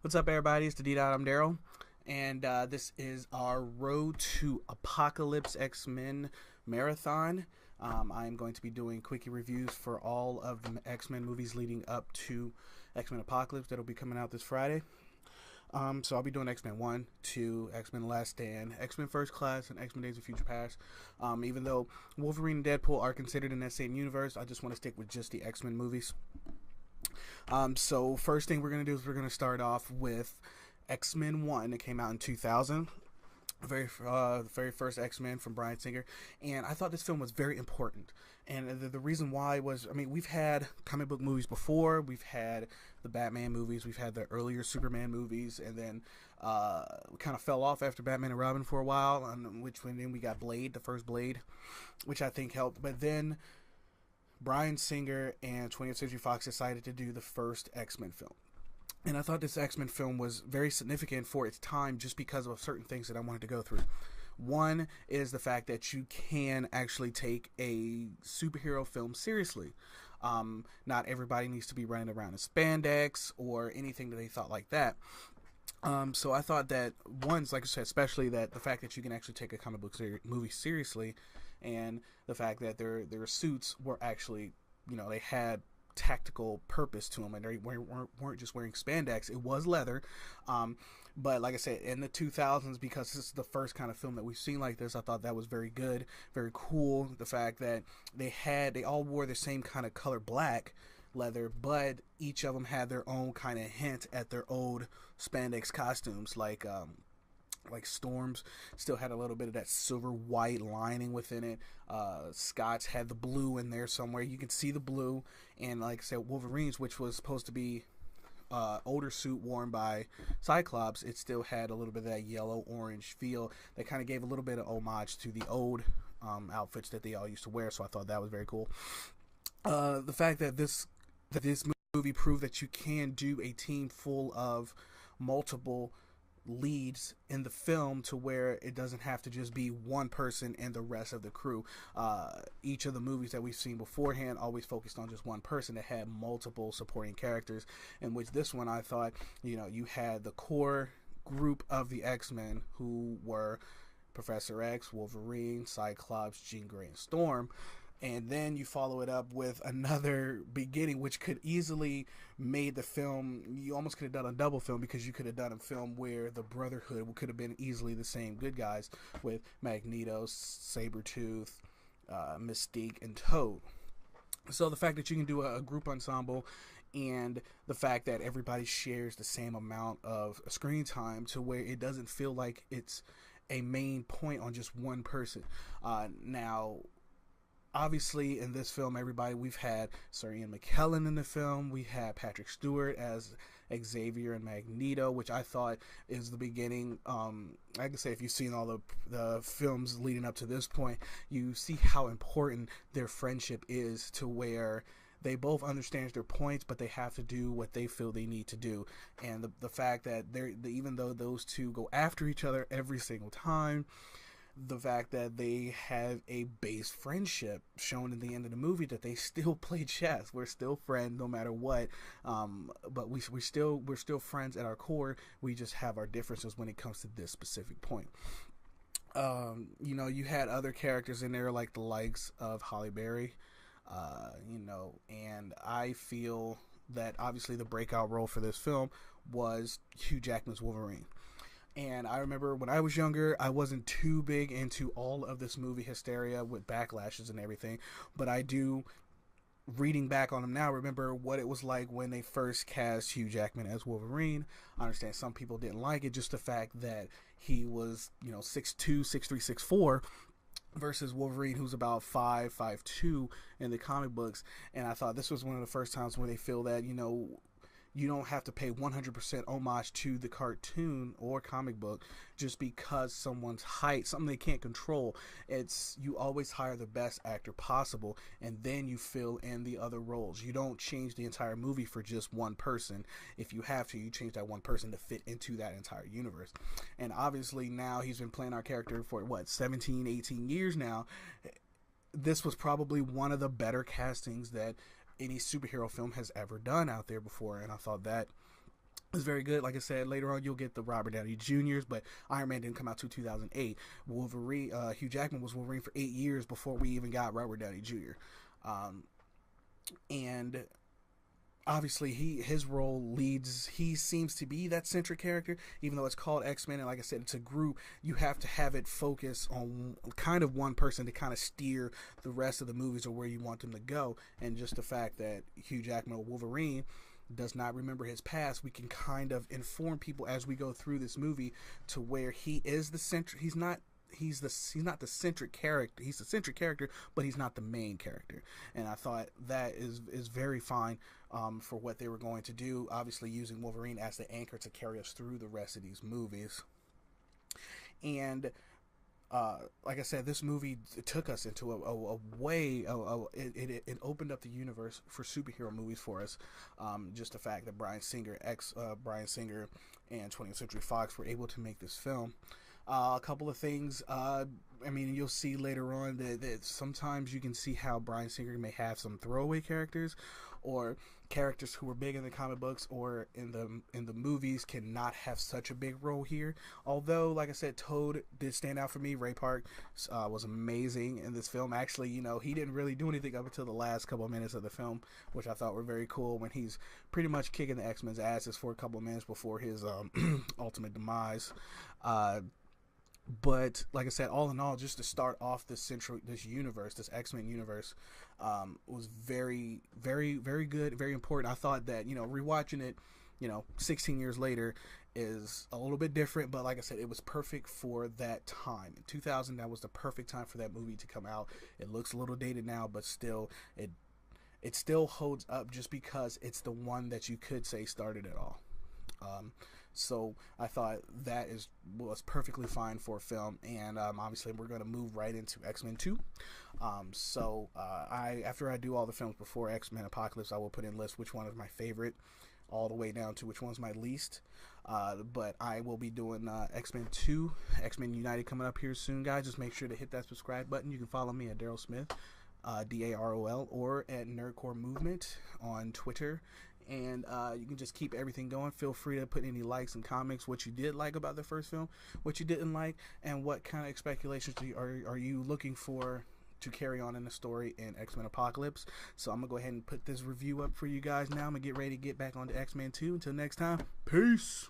What's up, everybody? It's the D Dot. I'm Daryl, and this is our Road to Apocalypse X Men marathon. I'm going to be doing quickie reviews for all of the X Men movies leading up to X Men Apocalypse that'll be coming out this Friday. So I'll be doing X Men 1, 2, X Men Last Stand, X Men First Class, and X Men Days of Future Past. Even though Wolverine and Deadpool are considered in that same universe, I just want to stick with just the X Men movies. So first thing we're going to do is we're going to start off with X-Men 1. It came out in 2000. The very first X-Men from Bryan Singer. And I thought this film was very important. And the reason why was, we've had comic book movies before. We've had the Batman movies. We've had the earlier Superman movies. And then we kind of fell off after Batman and Robin for a while. Then we got Blade, the first Blade, which I think helped. But then Bryan Singer and 20th Century Fox decided to do the first X-Men film. And I thought this X-Men film was very significant for its time just because of certain things that I wanted to go through. One is the fact that you can actually take a superhero film seriously. Not everybody needs to be running around in spandex or anything that they thought like that. So I thought that one's, like I said, especially that the fact that you can actually take a comic book movie seriously, and the fact that their suits were actually, they had tactical purpose to them, and they weren't just wearing spandex. It was leather, but like I said, in the 2000s, because this is the first kind of film that we've seen like this, I thought that was very good, very cool. The fact that they all wore the same kind of color black leather, but each of them had their own kind of hint at their old spandex costumes. Like Storm's still had a little bit of that silver white lining within it. Scott's had the blue in there somewhere. You can see the blue. And like I said, Wolverine's, which was supposed to be older suit worn by Cyclops, it still had a little bit of that yellow orange feel that kind of gave a little bit of homage to the old outfits that they all used to wear. So I thought that was very cool. The fact that this movie proved that you can do a team full of multiple leads in the film, to where it doesn't have to just be one person and the rest of the crew. Each of the movies that we've seen beforehand always focused on just one person that had multiple supporting characters, in which this one, I thought, you had the core group of the X-Men, who were Professor X, Wolverine, Cyclops, Jean Grey, and Storm. And then you follow it up with another beginning, which could easily made the film, you almost could have done a double film, because you could have done a film where the Brotherhood could have been easily the same good guys, with Magneto, Sabretooth, Mystique, and Toad. So the fact that you can do a group ensemble, and the fact that everybody shares the same amount of screen time, to where it doesn't feel like it's a main point on just one person. Now, obviously, in this film, we've had Sir Ian McKellen in the film. We had Patrick Stewart as Xavier and Magneto, which I thought is the beginning. I can say, if you've seen all the films leading up to this point, you see how important their friendship is, to where they both understand their points, but they have to do what they feel they need to do. And the fact that even though those two go after each other every single time, the fact that they have a base friendship shown in the end of the movie, that they still play chess. We're still friends no matter what, but we're still friends at our core. We just have our differences when it comes to this specific point. You had other characters in there, like the likes of Halle Berry, and I feel that obviously the breakout role for this film was Hugh Jackman's Wolverine. And I remember when I was younger, I wasn't too big into all of this movie hysteria with backlashes and everything, but I do, reading back on them now, remember what it was like when they first cast Hugh Jackman as Wolverine. I understand some people didn't like it, just the fact that he was, 6'2", 6'3", 6'4", versus Wolverine, who's about 5'2" in the comic books. And I thought this was one of the first times where they feel that, you don't have to pay 100% homage to the cartoon or comic book just because someone's height, something they can't control. You always hire the best actor possible, and then you fill in the other roles. You don't change the entire movie for just one person. If you have to, you change that one person to fit into that entire universe. And obviously now he's been playing our character for 17, 18 years now. This was probably one of the better castings that any superhero film has ever done out there before, and I thought that It's very good. Like I said, later on you'll get the Robert Downey Jr.'s, but Iron Man didn't come out till 2008. Wolverine, Hugh Jackman was Wolverine for 8 years before we even got Robert Downey Jr. And obviously his role leads, he seems to be that centric character, even though it's called X-Men, and like I said, it's a group. You have to have it focus on kind of one person to kind of steer the rest of the movies or where you want them to go. And just the fact that Hugh Jackman, or Wolverine, does not remember his past, we can kind of inform people as we go through this movie to where he is the centric. He's not the centric character. He's the centric character, but he's not the main character. And I thought that is very fine for what they were going to do. Obviously, using Wolverine as the anchor to carry us through the rest of these movies. And like I said, this movie took us into a way. It opened up the universe for superhero movies for us. Just the fact that Bryan Singer and 20th Century Fox were able to make this film. A couple of things. I mean, you'll see later on that sometimes you can see how Bryan Singer may have some throwaway characters, or characters who were big in the comic books or in the movies cannot have such a big role here. Although, like I said, Toad did stand out for me. Ray Park was amazing in this film. Actually, he didn't really do anything up until the last couple of minutes of the film, which I thought were very cool, when he's pretty much kicking the X-Men's asses for a couple of minutes before his ultimate demise. But like I said, all in all, just to start off this universe, this X-Men universe, was very, very, very good, very important. I thought that, rewatching it, 16 years later is a little bit different, but like I said, it was perfect for that time. In 2000, that was the perfect time for that movie to come out. It looks a little dated now, but still, it still holds up just because it's the one that you could say started it all. So I thought that was perfectly fine for a film, and obviously we're going to move right into X-Men 2. After I do all the films before X-Men Apocalypse, I will put in list which one is my favorite, all the way down to which one's my least. But I will be doing X-Men 2, X-Men United coming up here soon, guys. Just make sure to hit that subscribe button. You can follow me at Daryl Smith, DAROL, or at Nerdcore Movement on Twitter. And you can just keep everything going. Feel free to put any likes and comments, what you did like about the first film, what you didn't like, and what kind of speculations are you looking for to carry on in the story in X-Men Apocalypse. So I'm going to go ahead and put this review up for you guys now. I'm going to get ready to get back on to X-Men 2. Until next time, peace!